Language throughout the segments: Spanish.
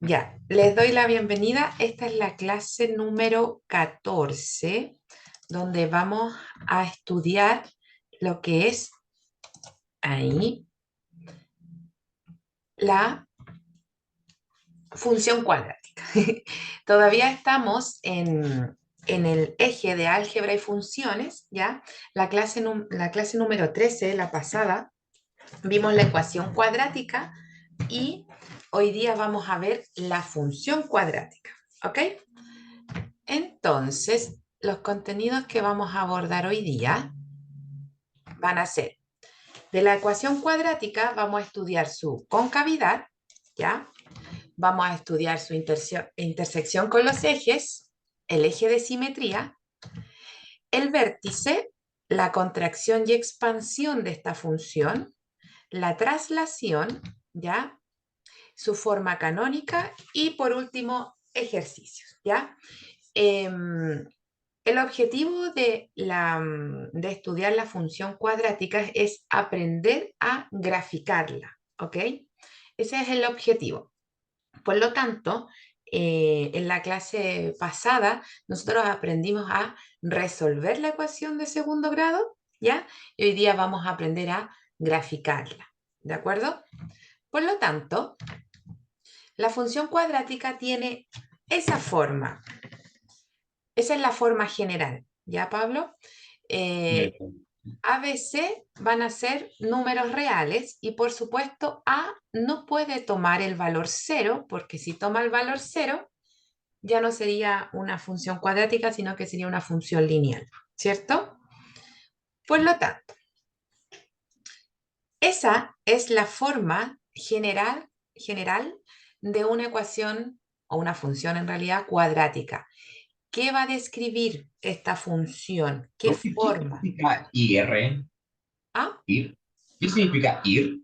Ya, les doy la bienvenida. Esta es la clase número 14, donde vamos a estudiar lo que es ahí la función cuadrática. Todavía estamos en el eje de álgebra y funciones, ¿ya? La clase número 13, la pasada, vimos la ecuación cuadrática y hoy día vamos a ver la función cuadrática, ¿ok? Entonces, los contenidos que vamos a abordar hoy día van a ser, de la ecuación cuadrática vamos a estudiar su concavidad, ¿ya? Vamos a estudiar su intersección con los ejes, el eje de simetría, el vértice, la contracción y expansión de esta función, la traslación, ¿ya? Su forma canónica y por último, ejercicios, ¿ya? El objetivo de estudiar la función cuadrática es aprender a graficarla, ¿ok? Ese es el objetivo. Por lo tanto, en la clase pasada nosotros aprendimos a resolver la ecuación de segundo grado, ¿ya? Y hoy día vamos a aprender a graficarla, ¿de acuerdo? Por lo tanto, la función cuadrática tiene esa forma. Esa es la forma general, ¿ya, Pablo? Eh, ABC van a ser números reales y por supuesto A no puede tomar el valor cero, porque si toma el valor cero ya no sería una función cuadrática, sino que sería una función lineal, ¿cierto? Por lo tanto, esa es la forma general de una ecuación o una función en realidad cuadrática. ¿Qué va a describir esta función? ¿Qué Profe, ¿qué forma? significa ir? ¿Ah? ¿Ir? ¿Qué significa ir?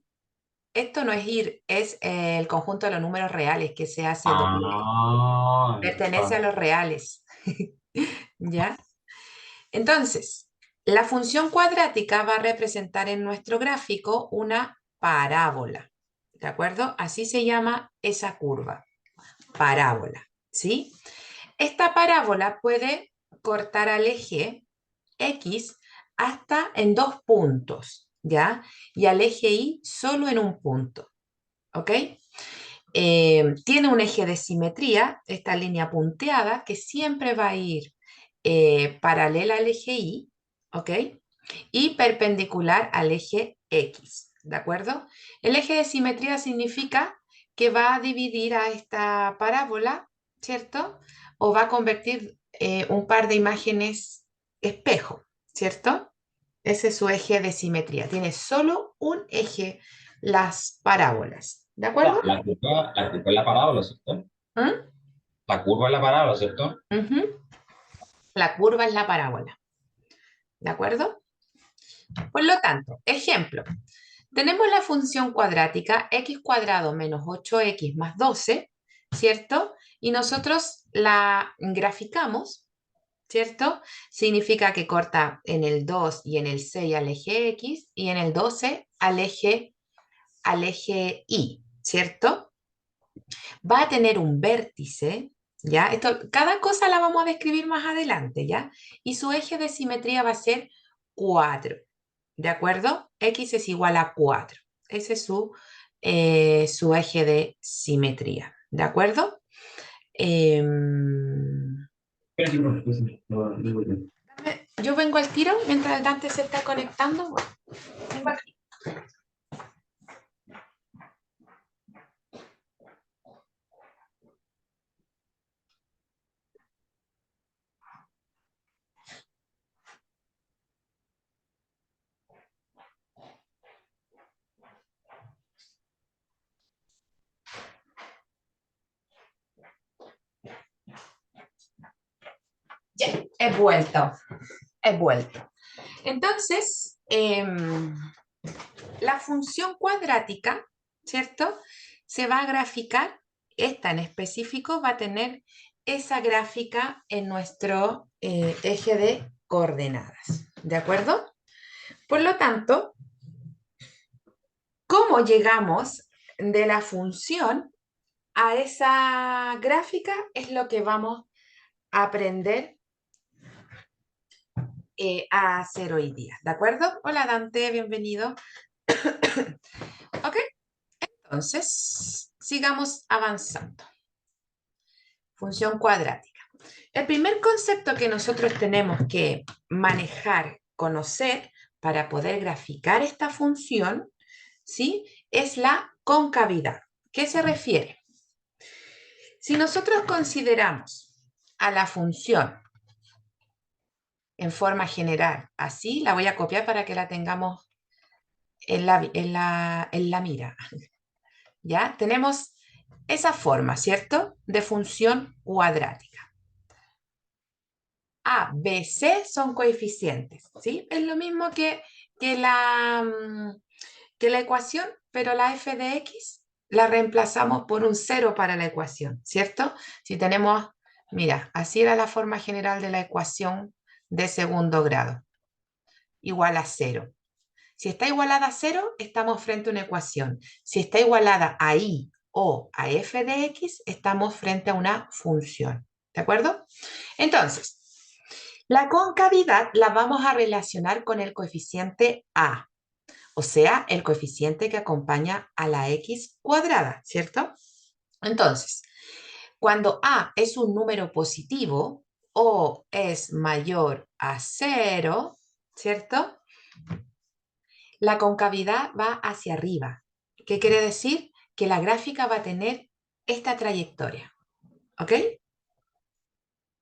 Esto no es ir, es el conjunto de los números reales que se hace doble. Ah, Pertenece a está. los reales. ¿Ya? Entonces, la función cuadrática va a representar en nuestro gráfico una parábola. ¿De acuerdo? Así se llama esa curva, parábola. ¿Sí? Esta parábola puede cortar al eje X hasta en dos puntos, ¿ya? Y al eje Y solo en un punto, ¿ok? Tiene un eje de simetría, esta línea punteada, que siempre va a ir paralela al eje Y, ¿ok? Y perpendicular al eje X, ¿de acuerdo? El eje de simetría significa que va a dividir a esta parábola, ¿cierto? O va a convertir un par de imágenes espejo, ¿cierto? Ese es su eje de simetría. Tiene solo un eje las parábolas, ¿de acuerdo? La curva es la parábola, ¿cierto? ¿Mm? La curva es la parábola, ¿cierto? Ujú. La curva es la parábola, ¿de acuerdo? Por lo tanto, ejemplo, tenemos la función cuadrática x cuadrado menos 8x más 12, ¿cierto? Y nosotros la graficamos, ¿cierto? Significa que corta en el 2 y en el 6 al eje x y en el 12 al eje y, ¿cierto? Va a tener un vértice, ¿ya? Cada cosa la vamos a describir más adelante, ¿ya? Y su eje de simetría va a ser 4, ¿de acuerdo? X es igual a 4. Ese es su eje de simetría, ¿de acuerdo? Espera, sí, profe, pues, sí. No, digo yo. Yo vengo al tiro mientras el Dante se está conectando. Bueno, vengo al tiro. Ya, he vuelto, he vuelto. Entonces, la función cuadrática, ¿cierto? Se va a graficar, esta en específico va a tener esa gráfica en nuestro eje de coordenadas, ¿de acuerdo? Por lo tanto, ¿cómo llegamos de la función a esa gráfica es lo que vamos a aprender a hacer hoy día, ¿de acuerdo? Hola Dante, bienvenido. Ok, entonces sigamos avanzando. Función cuadrática. El primer concepto que nosotros tenemos que manejar, conocer para poder graficar esta función, ¿sí? Es la concavidad. ¿Qué se refiere? Si nosotros consideramos a la función en forma general, así la voy a copiar para que la tengamos en la mira, ¿ya? Tenemos esa forma, ¿cierto? De función cuadrática. A, B, C son coeficientes, ¿sí? Es lo mismo que la, que la ecuación, pero la f de x la reemplazamos por un cero para la ecuación, ¿cierto? Si tenemos, mira, así era la forma general de la ecuación de segundo grado, igual a cero. Si está igualada a cero, estamos frente a una ecuación. Si está igualada a y o a f de x, estamos frente a una función, ¿de acuerdo? Entonces, la concavidad la vamos a relacionar con el coeficiente a, o sea, el coeficiente que acompaña a la x cuadrada, ¿cierto? Entonces, cuando a es un número positivo o es mayor a cero, ¿cierto? La concavidad va hacia arriba. ¿Qué quiere decir? Que la gráfica va a tener esta trayectoria, ¿ok?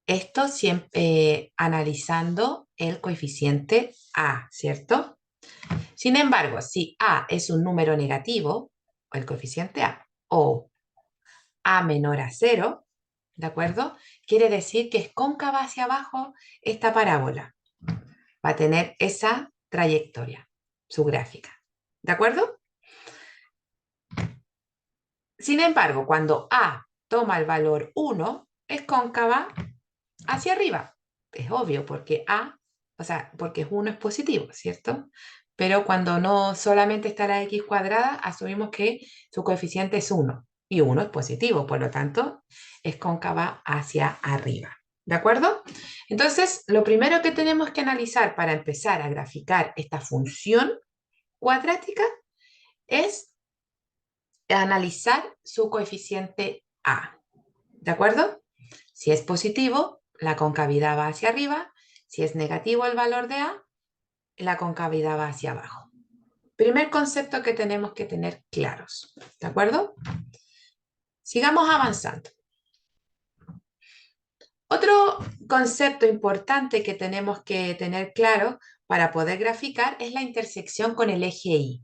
Esto siempre analizando el coeficiente a, ¿cierto? Sin embargo, si a es un número negativo, el coeficiente a, o a menor a cero, ¿de acuerdo? Quiere decir que es cóncava hacia abajo esta parábola. Va a tener esa trayectoria, su gráfica. ¿De acuerdo? Sin embargo, cuando a toma el valor 1, es cóncava hacia arriba. Es obvio, porque a, o sea, porque 1 es positivo, ¿cierto? Pero cuando no solamente está la x cuadrada, asumimos que su coeficiente es 1 y 1 es positivo, por lo tanto, es cóncava hacia arriba. ¿De acuerdo? Entonces, lo primero que tenemos que analizar para empezar a graficar esta función cuadrática es analizar su coeficiente a. ¿De acuerdo? Si es positivo, la concavidad va hacia arriba. Si es negativo el valor de a, la concavidad va hacia abajo. Primer concepto que tenemos que tener claros. ¿De acuerdo? Sigamos avanzando. Otro concepto importante que tenemos que tener claro para poder graficar es la intersección con el eje Y.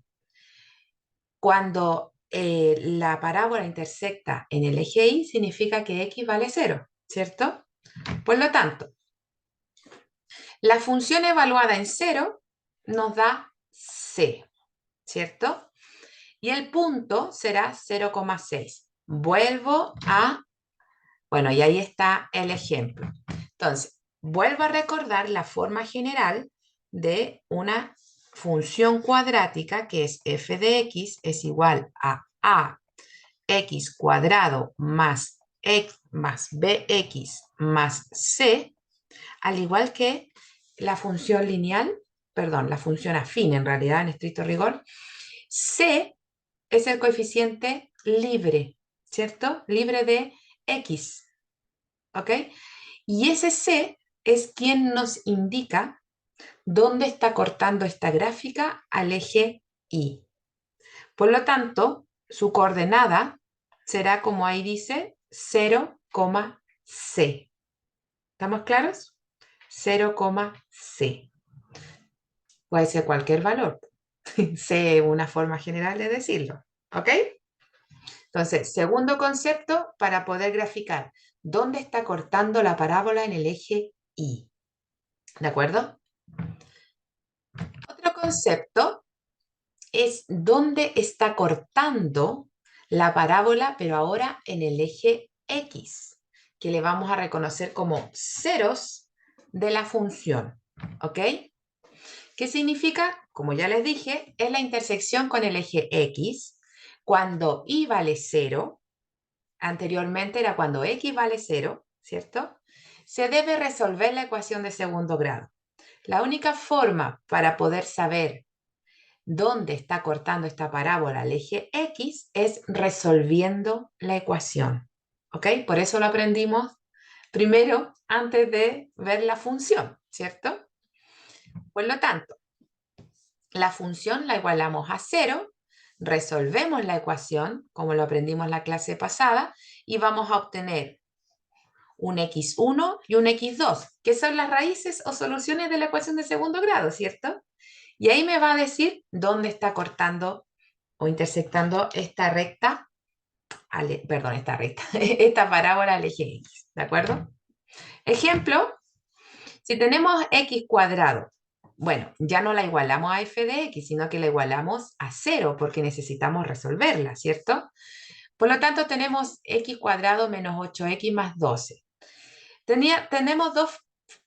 Cuando la parábola intersecta en el eje Y, significa que x vale 0, ¿cierto? Por lo tanto, la función evaluada en 0 nos da c, ¿cierto? Y el punto será 0,6. Vuelvo a, bueno, y ahí está el ejemplo. Entonces, vuelvo a recordar la forma general de una función cuadrática que es f de x es igual a x cuadrado más x más bx más c, al igual que la función lineal, perdón, la función afín en realidad, en estricto rigor, c es el coeficiente libre, ¿cierto? Libre de x, ¿ok? Y ese c es quien nos indica dónde está cortando esta gráfica al eje Y. Por lo tanto, su coordenada será, como ahí dice, 0,c. ¿Estamos claros? 0,c. Puede ser cualquier valor. C es una forma general de decirlo. ¿Ok? Entonces, segundo concepto para poder graficar. ¿Dónde está cortando la parábola en el eje Y? ¿De acuerdo? Otro concepto es dónde está cortando la parábola, pero ahora en el eje X, que le vamos a reconocer como ceros de la función. ¿Ok? ¿Qué significa? Como ya les dije, es la intersección con el eje X. Cuando Y vale 0, anteriormente era cuando x vale 0, ¿cierto? Se debe resolver la ecuación de segundo grado. La única forma para poder saber dónde está cortando esta parábola al eje X es resolviendo la ecuación. ¿Ok? Por eso lo aprendimos primero antes de ver la función, ¿cierto? Por lo tanto, la función la igualamos a 0, resolvemos la ecuación, como lo aprendimos en la clase pasada, y vamos a obtener un x1 y un x2, que son las raíces o soluciones de la ecuación de segundo grado, ¿cierto? Y ahí me va a decir dónde está cortando o intersectando esta recta, perdón, esta recta, esta parábola al eje X, ¿de acuerdo? Ejemplo, si tenemos x cuadrado, bueno, ya no la igualamos a f de x, sino que la igualamos a 0 porque necesitamos resolverla, ¿cierto? Por lo tanto, tenemos x cuadrado menos 8x más 12. Tenemos dos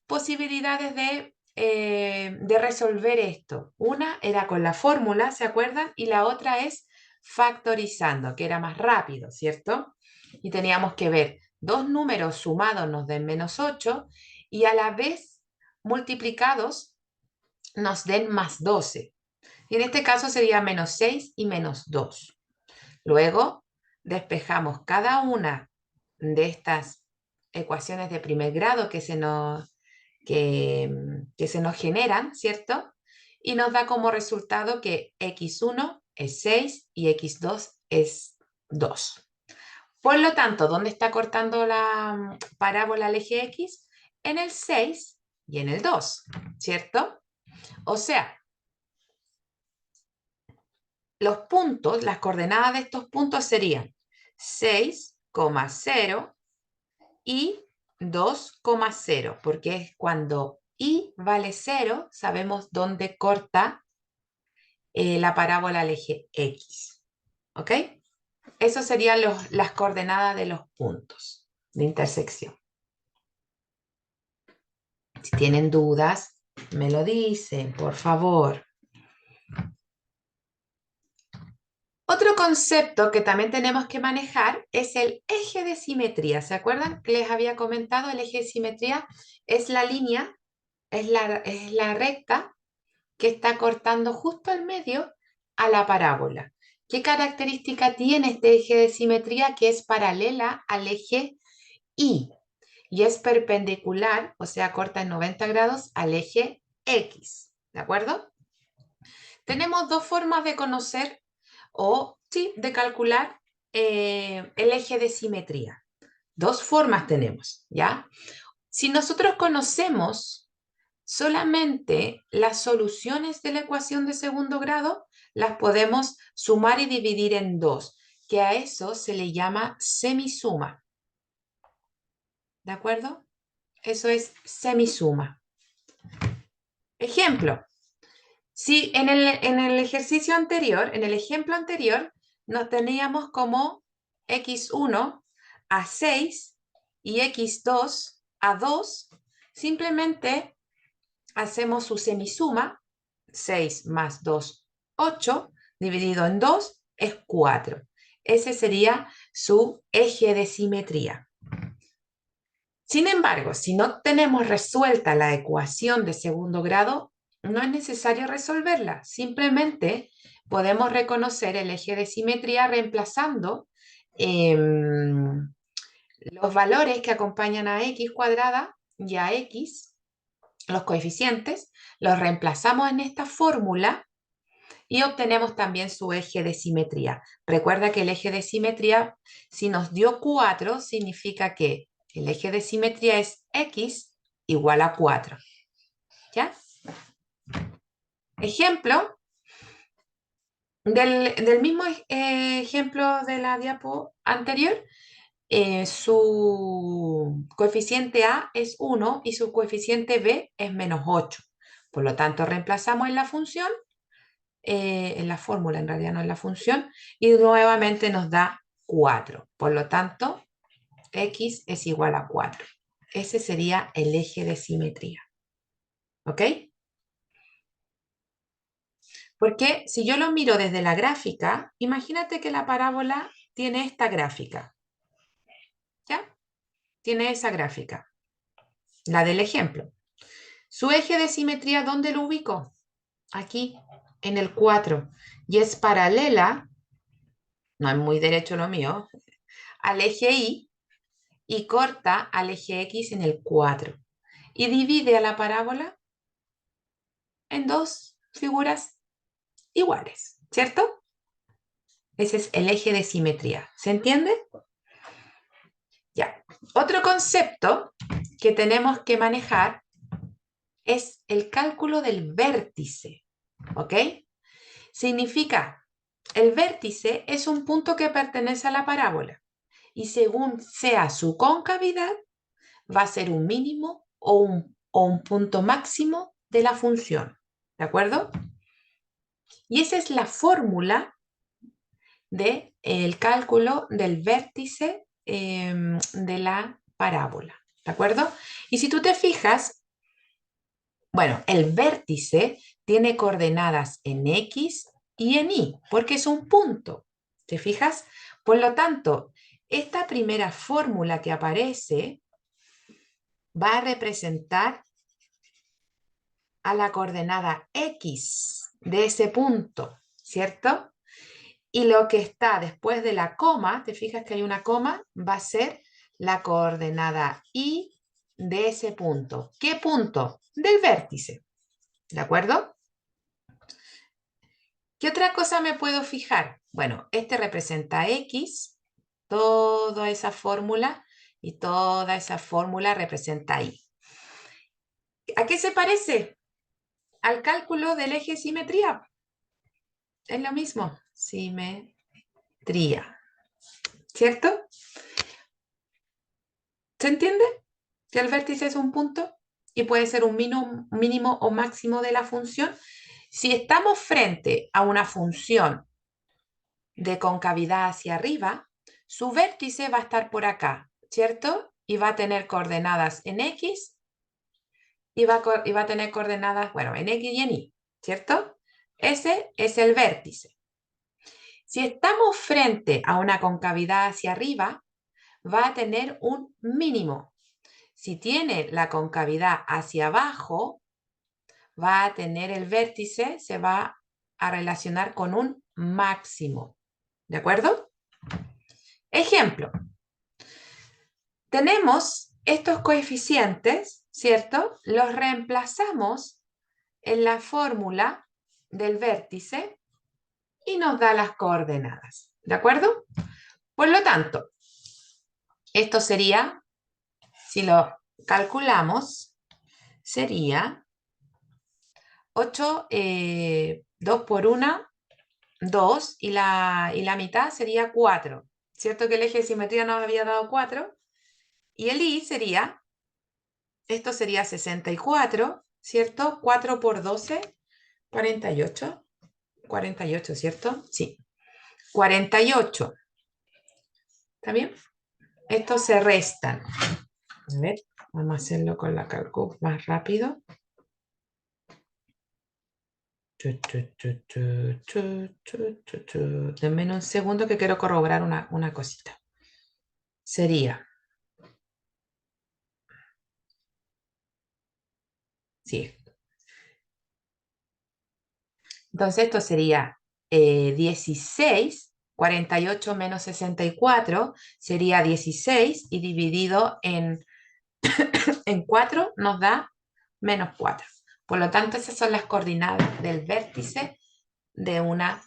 posibilidades de resolver esto. Una era con la fórmula, ¿se acuerdan? Y la otra es factorizando, que era más rápido, ¿cierto? Y teníamos que ver dos números sumados nos den menos 8 y a la vez multiplicados nos den más 12. Y en este caso sería menos 6 y menos 2. Luego despejamos cada una de estas ecuaciones de primer grado que se nos generan, ¿cierto? Y nos da como resultado que x1 es 6 y x2 es 2. Por lo tanto, ¿dónde está cortando la parábola al eje x? En el 6 y en el 2, ¿cierto? O sea, los puntos, las coordenadas de estos puntos serían 6,0 y 2,0, porque es cuando y vale 0, sabemos dónde corta la parábola al eje X. ¿Ok? Esas serían las coordenadas de los puntos de intersección. Si tienen dudas, me lo dicen, por favor. Otro concepto que también tenemos que manejar es el eje de simetría. ¿Se acuerdan que les había comentado? El eje de simetría es la línea, es la recta que está cortando justo al medio a la parábola. ¿Qué característica tiene este eje de simetría? Que es paralela al eje Y y es perpendicular, o sea, corta en 90 grados al eje X. ¿De acuerdo? Tenemos dos formas de conocer o, sí, de calcular el eje de simetría. Dos formas tenemos, ¿ya? Si nosotros conocemos solamente las soluciones de la ecuación de segundo grado, las podemos sumar y dividir en dos, que a eso se le llama semisuma. ¿De acuerdo? Eso es semisuma. Ejemplo, si en el ejercicio anterior, en el ejemplo anterior, nos teníamos como x1 a 6 y x2 a 2, simplemente hacemos su semisuma, 6 más 2, 8, dividido en 2 es 4. Ese sería su eje de simetría. Sin embargo, si no tenemos resuelta la ecuación de segundo grado, no es necesario resolverla. Simplemente podemos reconocer el eje de simetría reemplazando los valores que acompañan a x cuadrada y a x, los coeficientes, los reemplazamos en esta fórmula y obtenemos también su eje de simetría. Recuerda que el eje de simetría, si nos dio 4, significa que el eje de simetría es x igual a 4. ¿Ya? Ejemplo, del mismo ejemplo de la diapo anterior, su coeficiente A es 1 y su coeficiente B es menos 8. Por lo tanto, reemplazamos en la función, en la fórmula en realidad, no en la función, y nuevamente nos da 4. Por lo tanto, x es igual a 4. Ese sería el eje de simetría. ¿Ok? Porque si yo lo miro desde la gráfica, imagínate que la parábola tiene esta gráfica. ¿Ya? Tiene esa gráfica, la del ejemplo. Su eje de simetría, ¿dónde lo ubico? Aquí, en el 4. Y es paralela, no es muy derecho lo mío, al eje y corta al eje X en el 4. Y divide a la parábola en dos figuras iguales, ¿cierto? Ese es el eje de simetría. ¿Se entiende? Ya. Otro concepto que tenemos que manejar es el cálculo del vértice, ¿ok? Significa, el vértice es un punto que pertenece a la parábola y según sea su concavidad, va a ser un mínimo o un punto máximo de la función, ¿de acuerdo? Y esa es la fórmula del cálculo del vértice de la parábola, ¿de acuerdo? Y si tú te fijas, bueno, el vértice tiene coordenadas en X y en Y, porque es un punto, ¿te fijas? Por lo tanto, esta primera fórmula que aparece va a representar a la coordenada X de ese punto, ¿cierto? Y lo que está después de la coma, te fijas que hay una coma, va a ser la coordenada Y de ese punto. ¿Qué punto? Del vértice. ¿De acuerdo? ¿Qué otra cosa me puedo fijar? Bueno, este representa X, toda esa fórmula, y toda esa fórmula representa Y. ¿A qué se parece? Al cálculo del eje de simetría. Es lo mismo, simetría, ¿cierto? ¿Se entiende? Que el vértice es un punto y puede ser un mínimo o máximo de la función. Si estamos frente a una función de concavidad hacia arriba, su vértice va a estar por acá, ¿cierto? Y va a tener coordenadas en X y va a tener coordenadas, bueno, en X y en Y, ¿cierto? Ese es el vértice. Si estamos frente a una concavidad hacia arriba, va a tener un mínimo. Si tiene la concavidad hacia abajo, va a tener el vértice, se va a relacionar con un máximo. ¿De acuerdo? Ejemplo. Tenemos estos coeficientes, ¿cierto? Los reemplazamos en la fórmula del vértice y nos da las coordenadas. ¿De acuerdo? Por lo tanto, esto sería, si lo calculamos, sería 8, 2 por 1, 2, y la mitad sería 4. ¿Cierto que el eje de simetría nos había dado 4? Y el I sería, esto sería 64, ¿cierto? 4 por 12, 48. 48, ¿cierto? Sí. 48. ¿Está bien? Estos se restan. A ver, vamos a hacerlo con la calculadora más rápido. Denme un segundo que quiero corroborar una cosita. Sería, sí. Entonces esto sería 16, 48 menos 64 sería 16 y dividido en 4 nos da menos 4. Por lo tanto, esas son las coordenadas del vértice de una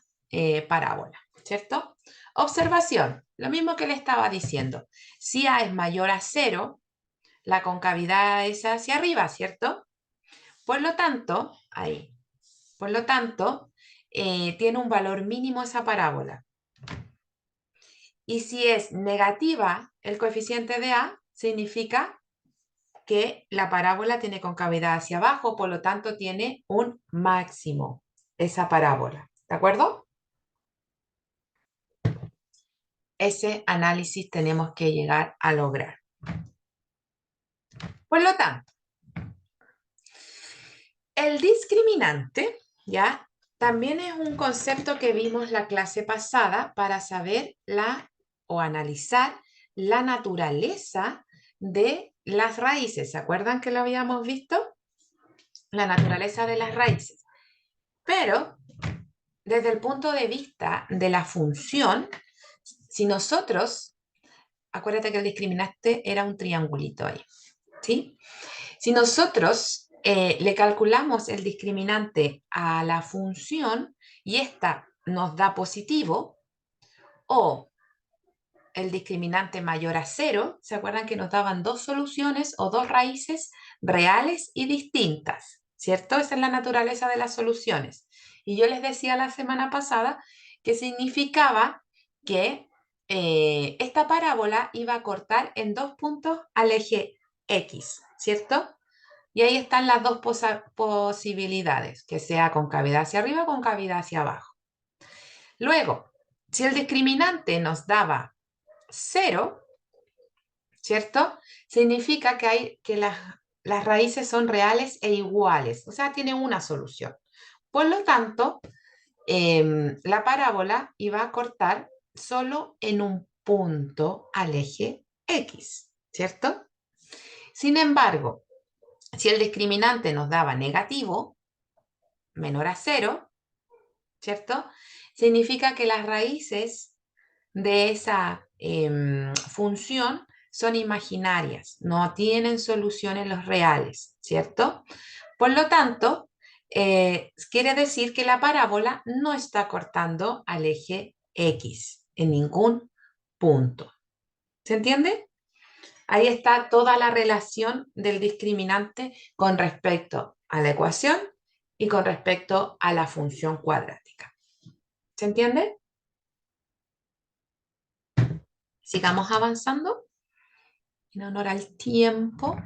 parábola, ¿cierto? Observación, lo mismo que le estaba diciendo. Si A es mayor a 0, la concavidad es hacia arriba, ¿cierto? Por lo tanto, ahí, por lo tanto, tiene un valor mínimo esa parábola. Y si es negativa el coeficiente de A, significa que la parábola tiene concavidad hacia abajo, por lo tanto tiene un máximo esa parábola. ¿De acuerdo? Ese análisis tenemos que llegar a lograr. Por lo tanto, el discriminante, ¿ya? También es un concepto que vimos la clase pasada para saber o analizar la naturaleza de las raíces. ¿Se acuerdan que lo habíamos visto? La naturaleza de las raíces. Pero desde el punto de vista de la función, si nosotros, acuérdate que el discriminante era un triangulito ahí, ¿sí? Si nosotros le calculamos el discriminante a la función y esta nos da positivo, o el discriminante mayor a cero, ¿se acuerdan que nos daban dos soluciones o dos raíces reales y distintas? ¿Cierto? Esa es la naturaleza de las soluciones. Y yo les decía la semana pasada que significaba que esta parábola iba a cortar en dos puntos al eje X, ¿cierto? Y ahí están las dos posibilidades, que sea con cavidad hacia arriba o con cavidad hacia abajo. Luego, si el discriminante nos daba 0, ¿cierto? Significa que las raíces son reales e iguales, o sea, tiene una solución. Por lo tanto, la parábola iba a cortar solo en un punto al eje X, ¿cierto? Sin embargo, si el discriminante nos daba negativo, menor a 0, ¿cierto? Significa que las raíces de esa función son imaginarias, no tienen soluciones los reales, ¿cierto? Por lo tanto, quiere decir que la parábola no está cortando al eje X en ningún punto. ¿Se entiende? Ahí está toda la relación del discriminante con respecto a la ecuación y con respecto a la función cuadrática. ¿Se entiende? Sigamos avanzando en honor al tiempo.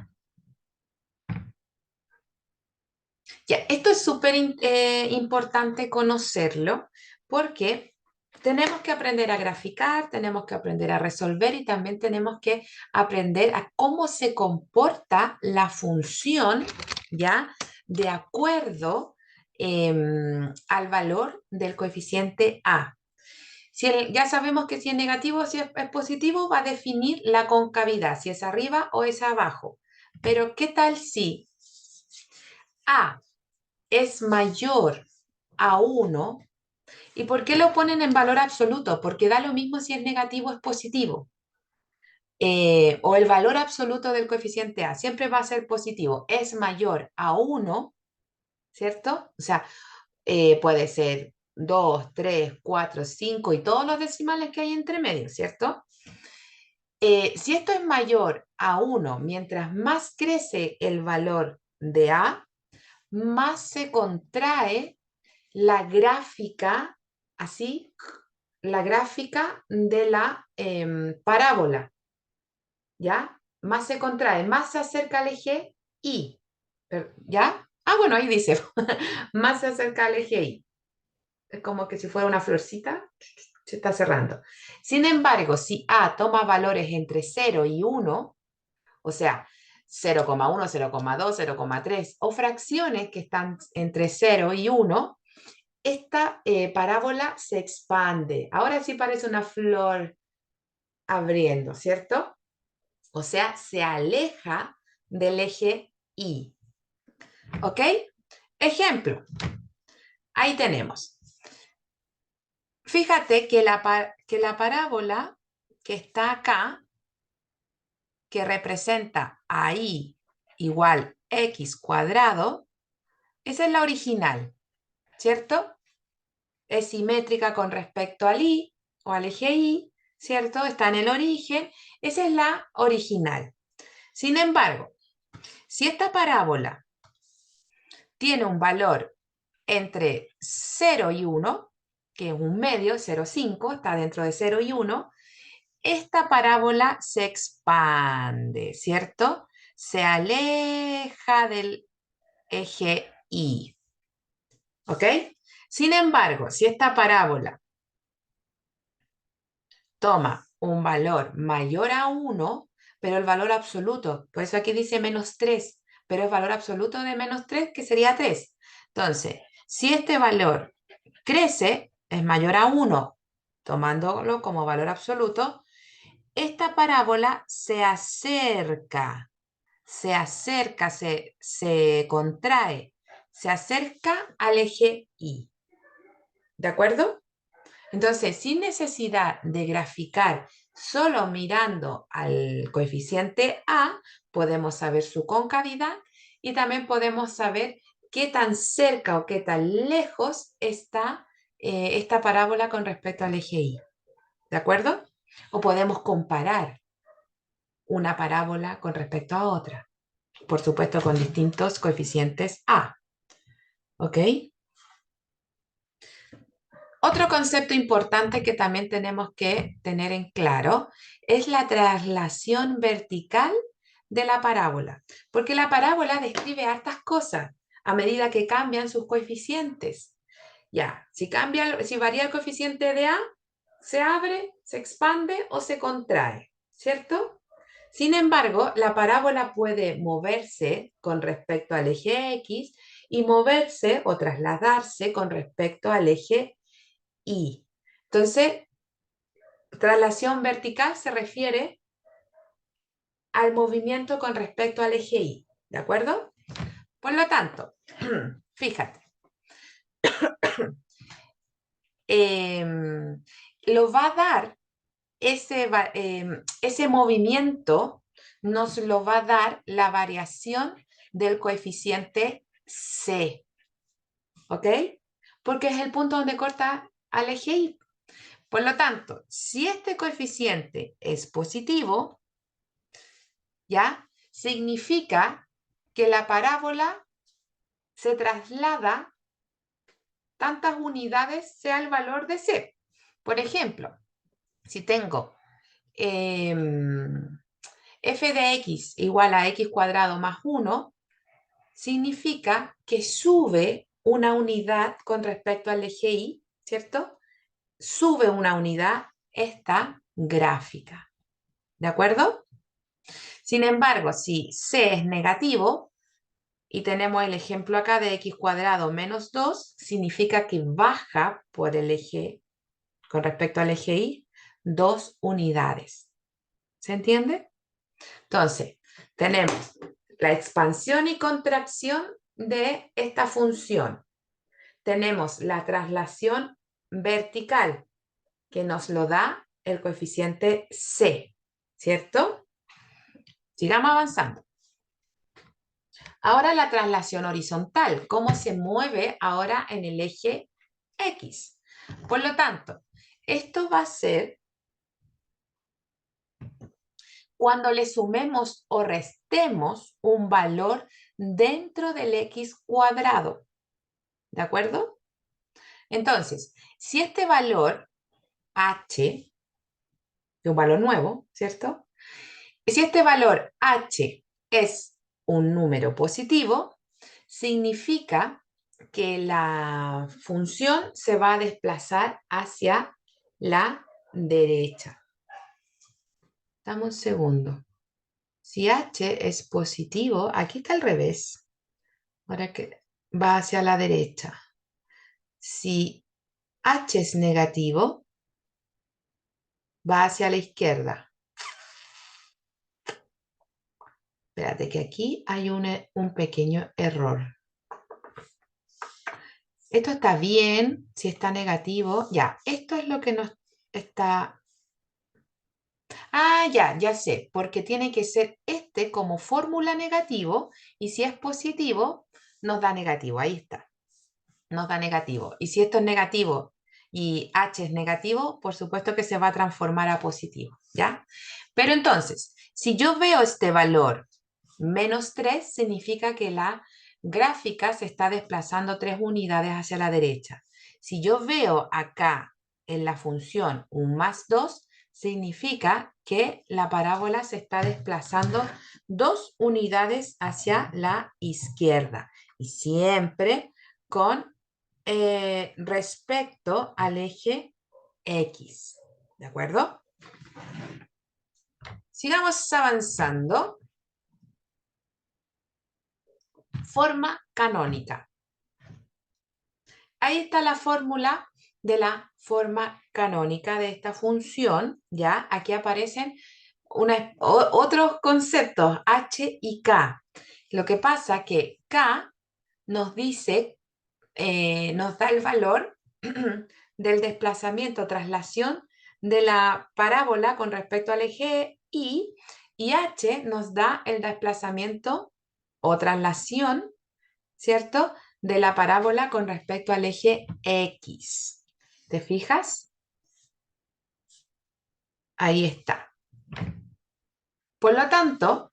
Ya, esto es súper importante conocerlo porque tenemos que aprender a graficar, tenemos que aprender a resolver y también tenemos que aprender a cómo se comporta la función, ¿ya? De acuerdo al valor del coeficiente A. Ya sabemos que si es negativo o si es positivo, va a definir la concavidad, si es arriba o es abajo. Pero, ¿qué tal si A es mayor a 1? ¿Y por qué lo ponen en valor absoluto? Porque da lo mismo si es negativo o es positivo. O el valor absoluto del coeficiente A siempre va a ser positivo. Es mayor a 1, ¿cierto? O sea, puede ser 2, 3, 4, 5 y todos los decimales que hay entre medio, ¿cierto? Si esto es mayor a 1, mientras más crece el valor de A, más se contrae la gráfica, así, la gráfica de la parábola, ¿ya? Más se contrae, más se acerca al eje Y, ¿ya? Ah, bueno, ahí dice, más se acerca al eje Y. Es como que si fuera una florcita, se está cerrando. Sin embargo, si A toma valores entre 0 y 1, o sea, 0,1, 0,2, 0,3, o fracciones que están entre 0 y 1, esta parábola se expande. Ahora sí parece una flor abriendo, ¿cierto? O sea, se aleja del eje Y. ¿Ok? Ejemplo. Ahí tenemos. Fíjate que la parábola que está acá, que representa a Y igual X cuadrado, esa es la original, ¿cierto? Es simétrica con respecto al Y o al eje Y, ¿cierto? Está en el origen. Esa es la original. Sin embargo, si esta parábola tiene un valor entre 0 y 1, que es un medio, 0,5, está dentro de 0 y 1, esta parábola se expande, ¿cierto? Se aleja del eje Y. ¿Ok? Sin embargo, si esta parábola toma un valor mayor a 1, pero el valor absoluto, por eso aquí dice -3, pero el valor absoluto de -3, que sería 3. Entonces, si este valor crece, es mayor a 1, tomándolo como valor absoluto, esta parábola se contrae, se acerca al eje Y. ¿De acuerdo? Entonces, sin necesidad de graficar solo mirando al coeficiente A, podemos saber su concavidad y también podemos saber qué tan cerca o qué tan lejos está esta parábola con respecto al eje Y. ¿De acuerdo? O podemos comparar una parábola con respecto a otra. Por supuesto, con distintos coeficientes A. ¿Ok? Otro concepto importante que también tenemos que tener en claro es la traslación vertical de la parábola, porque la parábola describe hartas cosas a medida que cambian sus coeficientes. Ya, si varía el coeficiente de A, se abre, se expande o se contrae, ¿cierto? Sin embargo, la parábola puede moverse con respecto al eje X y moverse o trasladarse con respecto al eje Y. Entonces, traslación vertical se refiere al movimiento con respecto al eje Y, ¿de acuerdo? Por lo tanto, fíjate, lo va a dar ese movimiento, nos lo va a dar la variación del coeficiente C, ¿ok? Porque es el punto donde corta al eje Y. Por lo tanto, si este coeficiente es positivo, ¿ya? Significa que la parábola se traslada tantas unidades sea el valor de C. Por ejemplo, si tengo f de x igual a x cuadrado más 1, significa que sube una unidad con respecto al eje Y, ¿cierto? Sube una unidad esta gráfica, ¿de acuerdo? Sin embargo, si C es negativo, y tenemos el ejemplo acá de x cuadrado menos 2, significa que baja por el eje, con respecto al eje Y, 2 unidades. ¿Se entiende? Entonces, tenemos la expansión y contracción de esta función. Tenemos la traslación vertical, que nos lo da el coeficiente C, ¿cierto? Sigamos avanzando. Ahora la traslación horizontal, cómo se mueve ahora en el eje X. Por lo tanto, esto va a ser cuando le sumemos o restemos un valor dentro del X cuadrado. ¿De acuerdo? Entonces, si este valor H, es un valor nuevo, ¿cierto? Si este valor H es un número positivo, significa que la función se va a desplazar hacia la derecha. Dame un segundo. Si H es positivo, aquí está al revés. Ahora que va hacia la derecha. Si H es negativo, va hacia la izquierda. Espérate que aquí hay un pequeño error. Esto está bien, si está negativo. Ya, esto es lo que nos está... Ah, ya sé, porque tiene que ser este como fórmula negativo y si es positivo, nos da negativo. Ahí está, nos da negativo. Y si esto es negativo y H es negativo, por supuesto que se va a transformar a positivo, ¿ya? Pero entonces, si yo veo este valor menos 3, significa que la gráfica se está desplazando 3 unidades hacia la derecha. Si yo veo acá en la función un más 2, significa que la parábola se está desplazando 2 unidades hacia la izquierda. Y siempre con respecto al eje X. ¿De acuerdo? Sigamos avanzando. Forma canónica. Ahí está la fórmula de la forma canónica de esta función, ¿ya? Aquí aparecen otros conceptos, h y k. Lo que pasa que k nos dice, nos da el valor del desplazamiento, traslación de la parábola con respecto al eje y h nos da el desplazamiento o traslación, ¿cierto? De la parábola con respecto al eje X. ¿Te fijas? Ahí está. Por lo tanto,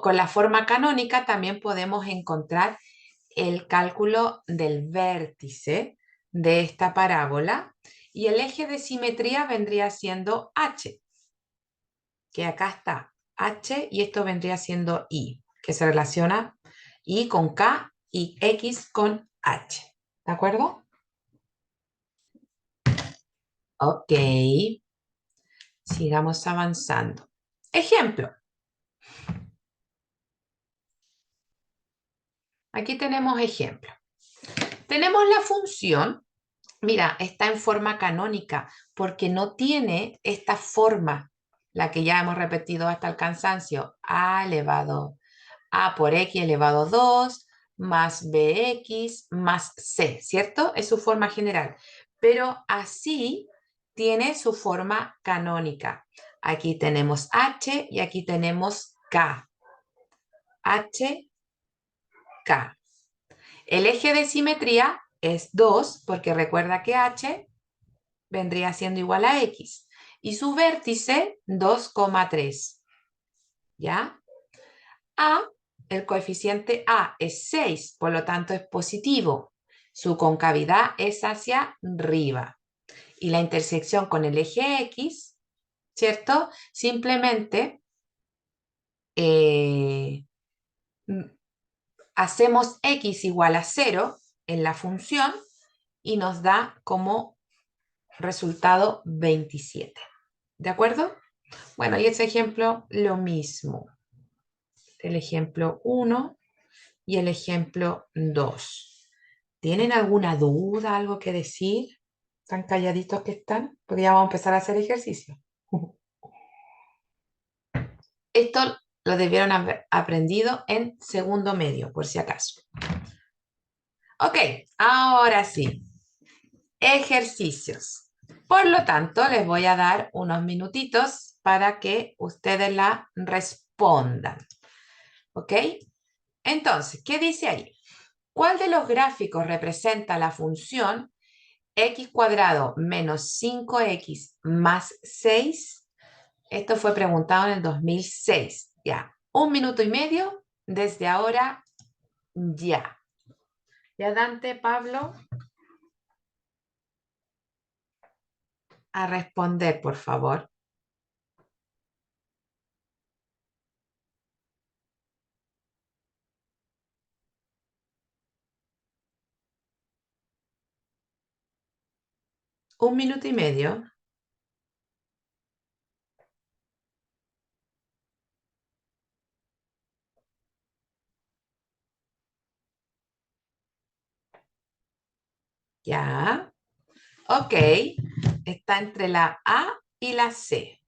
con la forma canónica también podemos encontrar el cálculo del vértice de esta parábola y el eje de simetría vendría siendo H, que acá está H y esto vendría siendo I, que se relaciona I con K y X con H. ¿De acuerdo? Ok, sigamos avanzando. Ejemplo. Aquí tenemos ejemplo. Tenemos la función, mira, está en forma canónica porque no tiene esta forma, la que ya hemos repetido hasta el cansancio, a elevado a por x elevado a 2 más bx más c, ¿cierto? Es su forma general, pero así tiene su forma canónica. Aquí tenemos h y aquí tenemos k. h, k. El eje de simetría es 2 porque recuerda que h vendría siendo igual a x y su vértice 2,3. ¿Ya? El coeficiente A es 6, por lo tanto es positivo. Su concavidad es hacia arriba. Y la intersección con el eje X, ¿cierto? Simplemente eh, hacemos X igual a 0 en la función y nos da como resultado 27. ¿De acuerdo? Bueno, y ese ejemplo lo mismo. El ejemplo 1 y el ejemplo 2. ¿Tienen alguna duda, algo que decir? ¿Tan calladitos que están? Porque ya vamos a empezar a hacer ejercicio. Esto lo debieron haber aprendido en segundo medio, por si acaso. Ok, ahora sí. Ejercicios. Por lo tanto, les voy a dar unos minutitos para que ustedes la respondan. ¿Ok? Entonces, ¿qué dice ahí? ¿Cuál de los gráficos representa la función x cuadrado menos 5x más 6? Esto fue preguntado en el 2006. Ya, 1 minuto y medio desde ahora ya. Ya, Dante, Pablo, a responder, por favor. Un minuto y medio. Ya. Ok. Está entre la A y la C.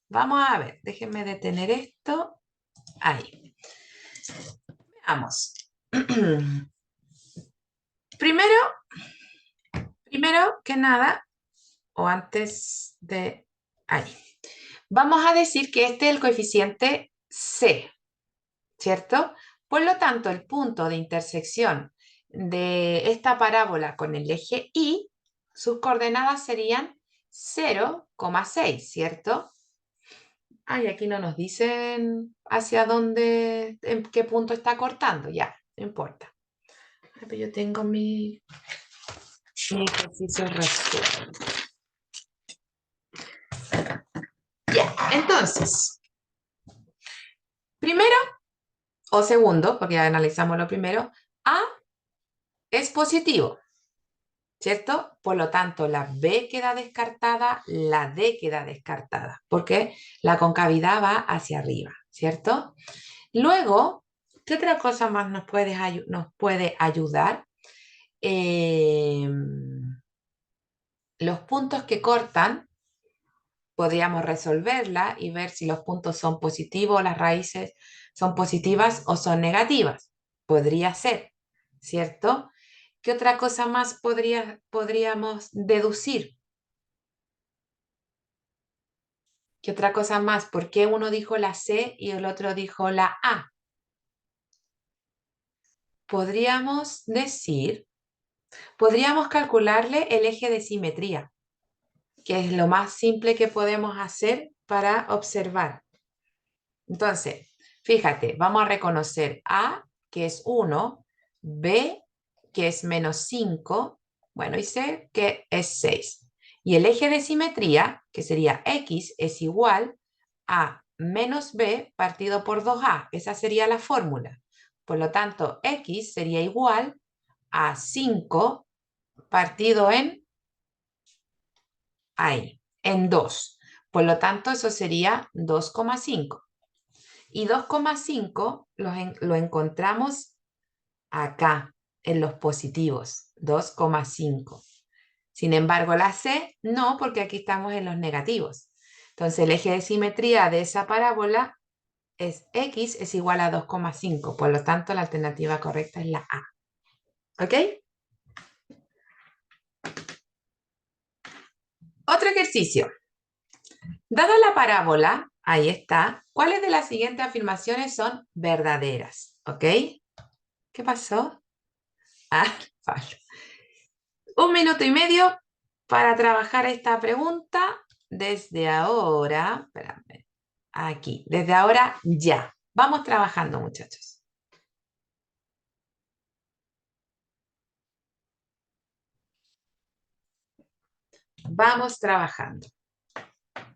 Vamos a ver. Déjenme detener esto. Ahí. Veamos. Primero, primero que nada, o antes de ahí, vamos a decir que este es el coeficiente C, ¿cierto? Por lo tanto, el punto de intersección de esta parábola con el eje Y, sus coordenadas serían 0,6, ¿cierto? Ay, aquí no nos dicen hacia dónde, en qué punto está cortando, ya, no importa. Pero yo tengo mi ejercicio resuelto. Ya, entonces, primero o segundo, porque ya analizamos lo primero, A es positivo, ¿cierto? Por lo tanto, la B queda descartada, la D queda descartada, porque la concavidad va hacia arriba, ¿cierto? Luego, ¿qué otra cosa más nos puede ayudar? Eh, los puntos que cortan, podríamos resolverla y ver si los puntos son positivos, las raíces son positivas o son negativas. Podría ser, ¿cierto? ¿Qué otra cosa más podríamos deducir? ¿Qué otra cosa más? ¿Por qué uno dijo la C y el otro dijo la A? Podríamos decir, podríamos calcularle el eje de simetría, que es lo más simple que podemos hacer para observar. Entonces, fíjate, vamos a reconocer A, que es 1, B, que es -5, bueno, y C, que es 6. Y el eje de simetría, que sería X, es igual a menos B partido por 2A. Esa sería la fórmula. Por lo tanto, X sería igual a 5 partido en 2. Por lo tanto, eso sería 2,5. Y 2,5 lo encontramos acá, en los positivos, 2,5. Sin embargo, la C no, porque aquí estamos en los negativos. Entonces, el eje de simetría de esa parábola es X es igual a 2,5. Por lo tanto, la alternativa correcta es la A. ¿Ok? Otro ejercicio. Dada la parábola, ahí está, ¿cuáles de las siguientes afirmaciones son verdaderas? ¿Ok? ¿Qué pasó? Ah, fallo. 1 minuto y medio para trabajar esta pregunta desde ahora. Espérame, aquí, desde ahora ya. Vamos trabajando, muchachos. Vamos trabajando.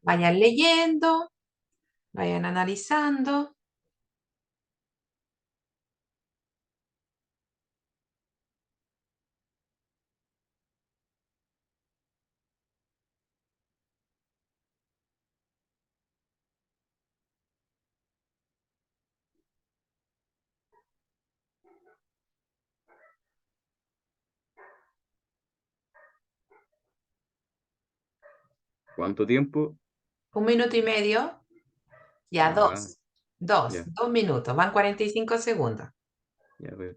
Vayan leyendo, vayan analizando. ¿Cuánto tiempo? 1 minuto y medio. Ya, Ah, dos. Dos. ya, 2 minutos. Van 45 segundos. ya veo.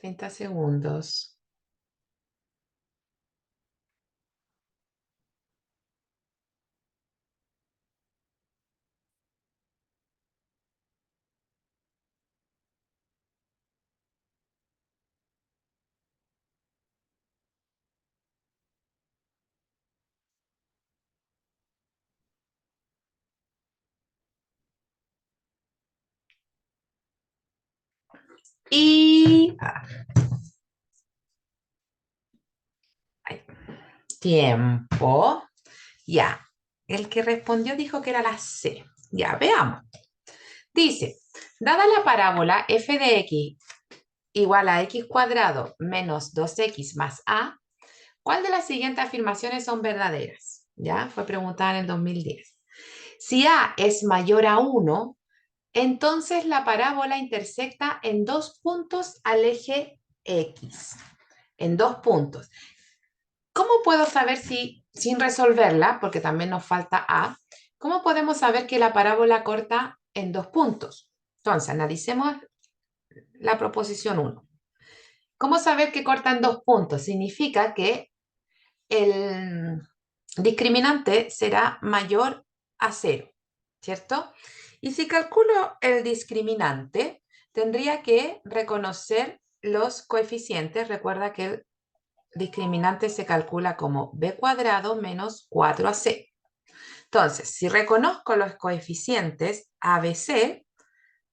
30 segundos. Y ay, tiempo. Ya. El que respondió dijo que era la C. Ya, veamos. Dice, dada la parábola f de x igual a x cuadrado menos 2x más a, ¿cuál de las siguientes afirmaciones son verdaderas? Ya, fue preguntada en el 2010. Si a es mayor a 1, entonces la parábola intersecta en 2 puntos al eje x. En 2 puntos. ¿Cómo puedo saber si, sin resolverla, porque también nos falta a, cómo podemos saber que la parábola corta en 2 puntos? Entonces, analicemos la proposición 1. ¿Cómo saber que corta en 2 puntos? Significa que el discriminante será mayor a 0, ¿cierto? Y si calculo el discriminante, tendría que reconocer los coeficientes. Recuerda que el discriminante se calcula como b cuadrado menos 4ac. Entonces, si reconozco los coeficientes ABC,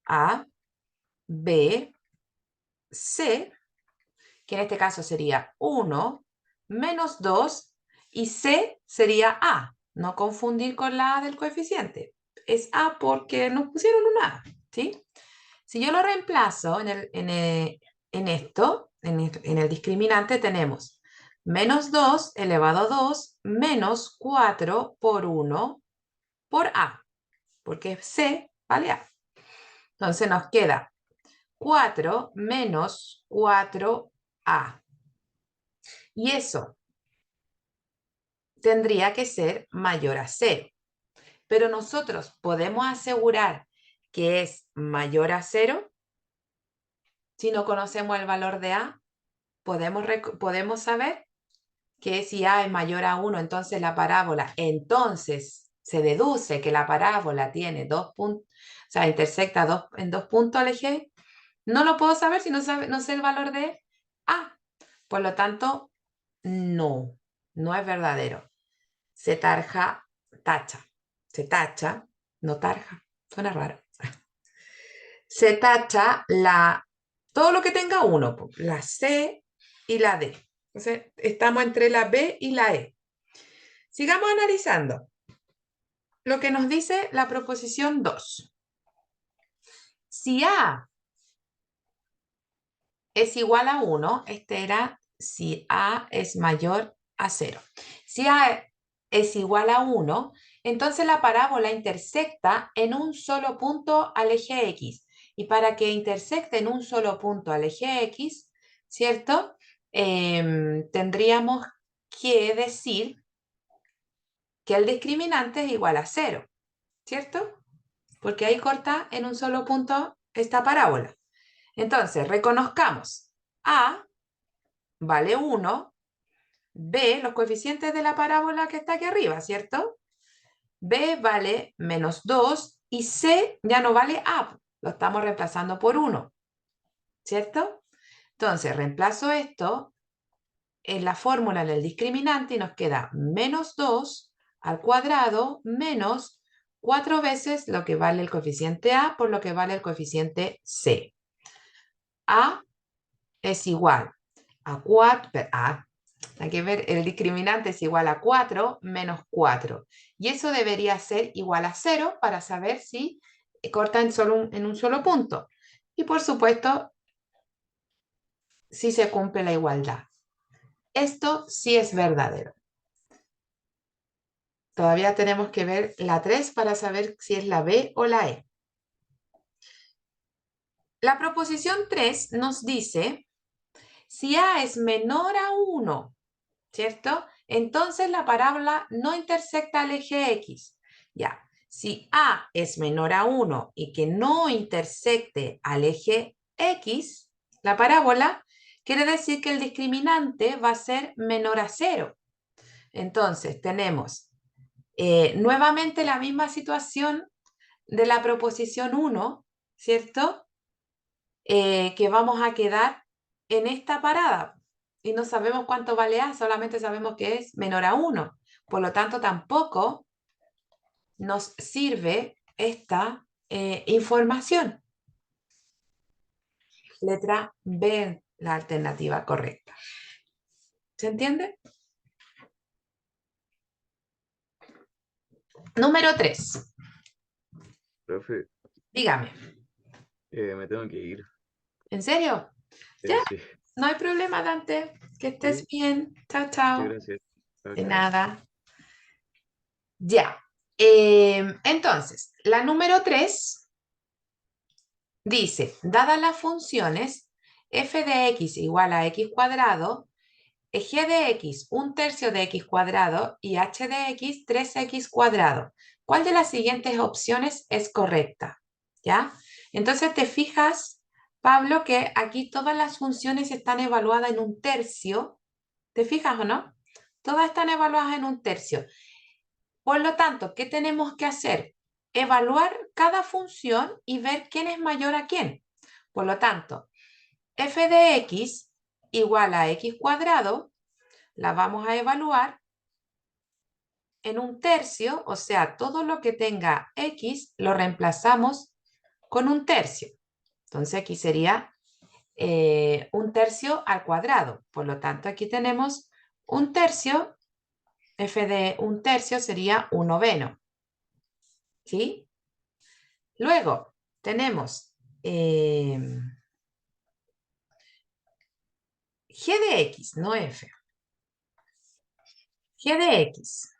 A, B, C, que en este caso sería 1 menos 2 y C sería A. No confundir con la A del coeficiente. Es A porque nos pusieron un A, ¿sí? Si yo lo reemplazo en el discriminante, tenemos menos 2 elevado a 2 menos 4 por 1 por A, porque C vale A. Entonces nos queda 4 menos 4A. Y eso tendría que ser mayor a 0. Pero nosotros podemos asegurar que es mayor a 0 si no conocemos el valor de A. Podemos saber que si A es mayor a 1, entonces la parábola, entonces se deduce que la parábola tiene 2 puntos, o sea, intersecta en 2 puntos al eje. No lo puedo saber si no sé el valor de A. Por lo tanto, no es verdadero. Se tacha, no tarja, suena raro. Se tacha todo lo que tenga 1, la C y la D. Entonces, estamos entre la B y la E. Sigamos analizando lo que nos dice la proposición 2. Si A es igual a 1, este era si A es mayor a 0. Si A es igual a 1, entonces la parábola intersecta en un solo punto al eje X. Y para que intersecte en un solo punto al eje X, ¿cierto? Tendríamos que decir que el discriminante es igual a 0, ¿cierto? Porque ahí corta en un solo punto esta parábola. Entonces, reconozcamos A vale 1, B, los coeficientes de la parábola que está aquí arriba, ¿cierto? B vale menos 2 y C ya no vale A, lo estamos reemplazando por 1, ¿cierto? Entonces, reemplazo esto en la fórmula del discriminante y nos queda menos 2 al cuadrado menos 4 veces lo que vale el coeficiente A por lo que vale el coeficiente C. A es igual a 4, hay que ver, el discriminante es igual a 4 menos 4. Y eso debería ser igual a 0 para saber si corta en un solo punto. Y por supuesto, si se cumple la igualdad. Esto sí es verdadero. Todavía tenemos que ver la 3 para saber si es la B o la E. La proposición 3 nos dice, si A es menor a 1, ¿cierto? Entonces la parábola no intersecta al eje X. Ya, si A es menor a 1 y que no intersecte al eje X, la parábola, quiere decir que el discriminante va a ser menor a 0. Entonces tenemos nuevamente la misma situación de la proposición 1, ¿cierto? Que vamos a quedar en esta parada y no sabemos cuánto vale A, solamente sabemos que es menor a 1. Por lo tanto, tampoco nos sirve esta información. Letra B, la alternativa correcta. ¿Se entiende? Número 3. Profe, Dígame. me tengo que ir. ¿En serio? Ya, Sí, no hay problema, Dante. Que estés sí, bien. Chao, muchas chao. gracias. Chao, De chao. nada. Ya. Entonces, la número 3 dice, dadas las funciones f de x igual a x cuadrado, g de x 1/3 de x cuadrado y h de x 3x cuadrado. ¿Cuál de las siguientes opciones es correcta? ¿Ya? Entonces te fijas, Pablo, que aquí todas las funciones están evaluadas en 1/3. ¿Te fijas o no? Todas están evaluadas en 1/3. Por lo tanto, ¿qué tenemos que hacer? Evaluar cada función y ver quién es mayor a quién. Por lo tanto, f de x igual a x cuadrado, la vamos a evaluar en 1/3, o sea, todo lo que tenga x lo reemplazamos con 1/3. Entonces aquí sería 1/3 al cuadrado. Por lo tanto, aquí tenemos 1/3. F de 1/3 sería 1/9. ¿Sí? Luego tenemos g de x, no f. G de x.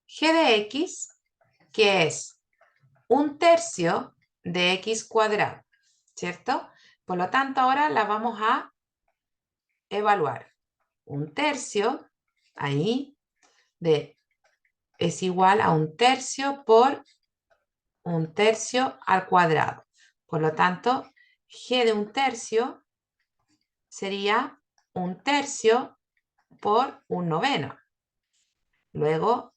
G de x, que es 1/3 de x cuadrado, ¿cierto? Por lo tanto, ahora la vamos a evaluar. 1/3, ahí, es igual a 1/3 por 1/3 al cuadrado. Por lo tanto, g de 1/3 sería 1/3 por 1/9. Luego,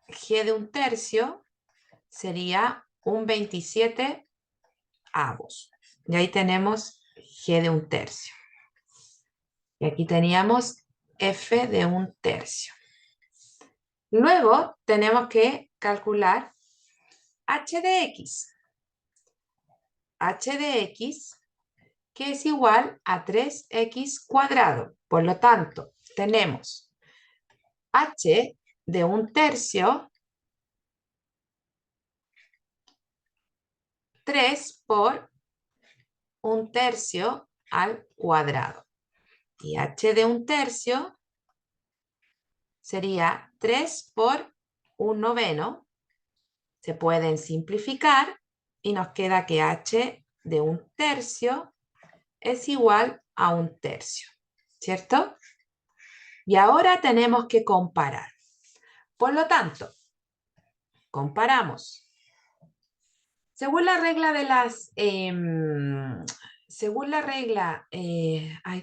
g de 1/3 sería 1/27. Y ahí tenemos g de 1/3. Y aquí teníamos f de 1/3. Luego tenemos que calcular h de x. H de x, que es igual a 3x cuadrado. Por lo tanto, tenemos h de 1/3, 3 por 1/3 al cuadrado. Y h de 1/3 sería 3 por 1/9. Se pueden simplificar y nos queda que h de 1/3 es igual a 1/3, ¿cierto? Y ahora tenemos que comparar. Por lo tanto, comparamos. Según la regla de las, según la regla,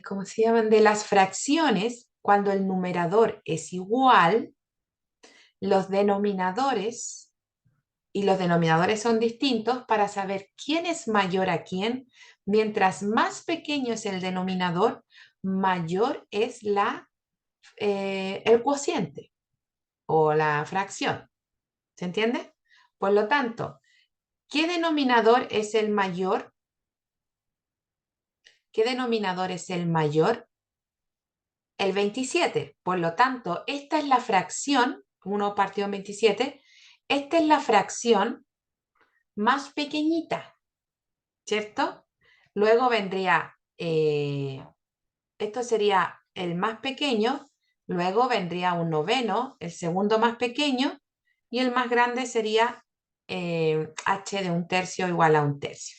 ¿cómo se llaman? De las fracciones, cuando el numerador es igual, los denominadores son distintos para saber quién es mayor a quién. Mientras más pequeño es el denominador, mayor es el cociente o la fracción. ¿Se entiende? Por lo tanto, ¿qué denominador es el mayor? ¿Qué denominador es el mayor? El 27. Por lo tanto, esta es la fracción, 1 partido en 27, esta es la fracción más pequeñita, ¿cierto? Luego vendría, esto sería el más pequeño, luego vendría 1/9, el segundo más pequeño, y el más grande sería h de 1/3 igual a 1/3.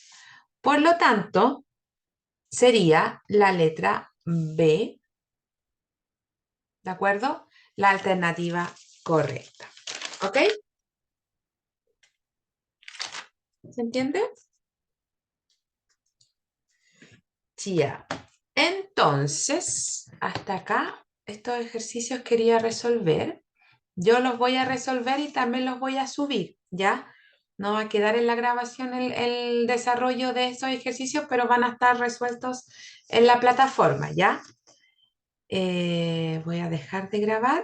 Por lo tanto, sería la letra B, ¿de acuerdo? La alternativa correcta. ¿Ok? ¿Se entiende? Ya. Entonces, hasta acá, estos ejercicios quería resolver. Yo los voy a resolver y también los voy a subir, ¿ya? No va a quedar en la grabación el desarrollo de estos ejercicios, pero van a estar resueltos en la plataforma, ¿ya? Voy a dejar de grabar